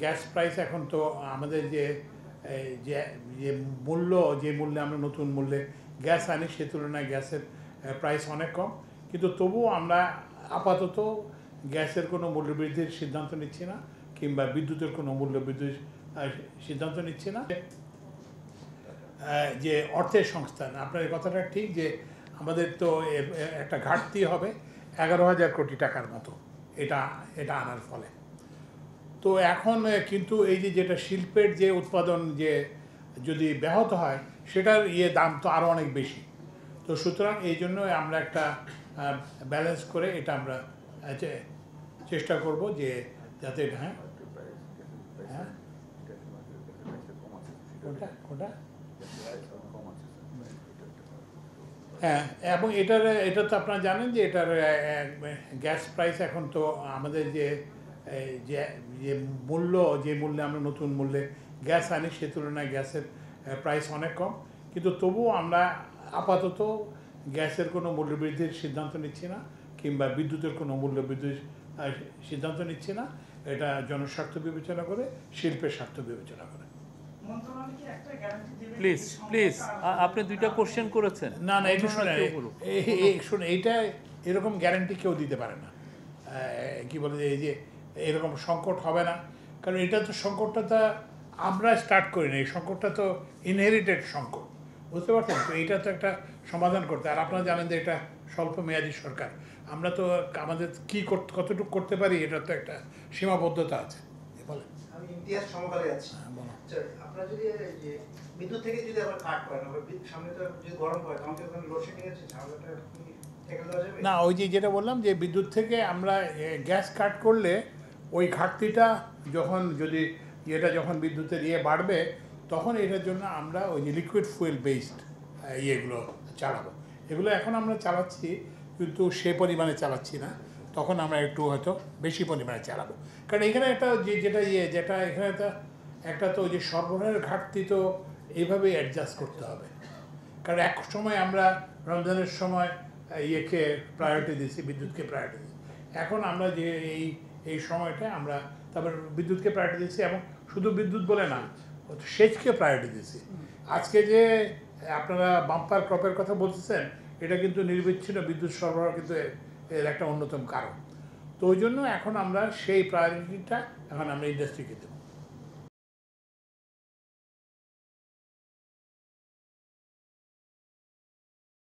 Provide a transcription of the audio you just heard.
Gas price এখন তো আমাদের যে যে যে মূল্য যে মূল্যে আমরা নতুন মূল্যে গ্যাস আনি সে তুলনায় গ্যাসের প্রাইস অনেক কম, কিন্তু তবুও আমরা আপাতত গ্যাসের কোনো মূল্য বৃদ্ধির সিদ্ধান্ত নিচ্ছি না, কিংবা বিদ্যুতের কোনো মূল্য বৃদ্ধির সিদ্ধান্ত নিচ্ছি না। যে অর্থের সংস্থান, আপনার এই কথাটা ঠিক যে আমাদের তো একটা ঘাটতি হবে 11,000 কোটি টাকার মতো এটা আনার ফলে। তো এখন কিন্তু এই যেটা শিল্পের যে উৎপাদন যে যদি ব্যাহত হয় সেটার দাম তো আরও অনেক বেশি। তো সুতরাং এই জন্য আমরা একটা ব্যালেন্স করে এটা আমরা চেষ্টা করব যে যাতে হ্যাঁ হ্যাঁ কোনটা হ্যাঁ, এবং এটা তো আপনারা জানেন যে এটার গ্যাস প্রাইস এখন তো আমাদের যে যে মূল্য যে মূল্যে আমরা নতুন মূল্যে গ্যাস আনি সে তুলনায় গ্যাসের প্রাইস অনেক কম, কিন্তু তবুও আমরা আপাতত গ্যাসের কোনো মূল্য বৃদ্ধির সিদ্ধান্ত নিচ্ছি না, কিংবা বিদ্যুতের কোনো মূল্য বৃদ্ধির সিদ্ধান্ত নিচ্ছি না। এটা জনস্বার্থ বিবেচনা করে, শিল্পের স্বার্থ বিবেচনা করে। প্লিজ প্লিজ আপনি দুইটা কোশ্চেন করেছেন। না এটা শুনে এইটা এরকম গ্যারান্টি কেউ দিতে পারে না। কি বলে এই যে এরকম সংকট হবে না, কারণ এটা তো সংকটটা তো আমরা স্টার্ট করিনি, এই সংকটটা তো ইনহেরিটেড সংকট, বুঝতে পারছেন? তো এইটা তো একটা সমাধান করতে, আর আপনারা জানেন যে এটা স্বল্প মেয়াদী সরকার, আমরা তো আমাদের কী কতটুকু করতে পারি এটা তো একটা সীমাবদ্ধতা আছে। বলে আমি ইমতিয়াজ সমকালে আছি। আপনারা যদি বিদ্যুৎ থেকে যদি আবার কাট করেন, সামনে তো যদি গরম হয় তখন কি লোডশেডিং এর ঝামেলাটা ঠেকানো যাবে না? ওই যেটা বললাম যে বিদ্যুৎ থেকে আমরা গ্যাস কাট করলে ওই ঘাটতিটা যখন বিদ্যুতের বাড়বে তখন এটার জন্য আমরা ওই যে লিকুইড ফুয়েল বেসড ইয়েগুলো চালাবো। এগুলো এখন আমরা চালাচ্ছি, কিন্তু সে পরিমাণে চালাচ্ছি না, তখন আমরা একটু হয়তো বেশি পরিমাণে চালাবো। কারণ এখানে একটা যেটা এখানে একটা তো ওই যে সরবরাহের ঘাটতি তো এইভাবেই অ্যাডজাস্ট করতে হবে। কারণ এক সময় আমরা রমজানের সময় প্রায়োরিটি দিচ্ছি, বিদ্যুৎকে প্রায়োরিটি দিচ্ছি। এখন আমরা যে এই সময়টা আমরা তারপর বিদ্যুৎকে প্রায়োরিটি দিচ্ছি, এবং শুধু বিদ্যুৎ বলে না, সেচকে প্রায়োরিটি দিচ্ছি। আজকে যে আপনারা বাম্পার ক্রপের কথা বলতেছেন, এটা কিন্তু নির্বিচ্ছিন্ন বিদ্যুৎ সরবরাহ কিন্তু এর একটা অন্যতম কারণ। তো ওই জন্য এখন আমরা সেই প্রায়োরিটিটা আমরা ইন্ডাস্ট্রিকে দেবো।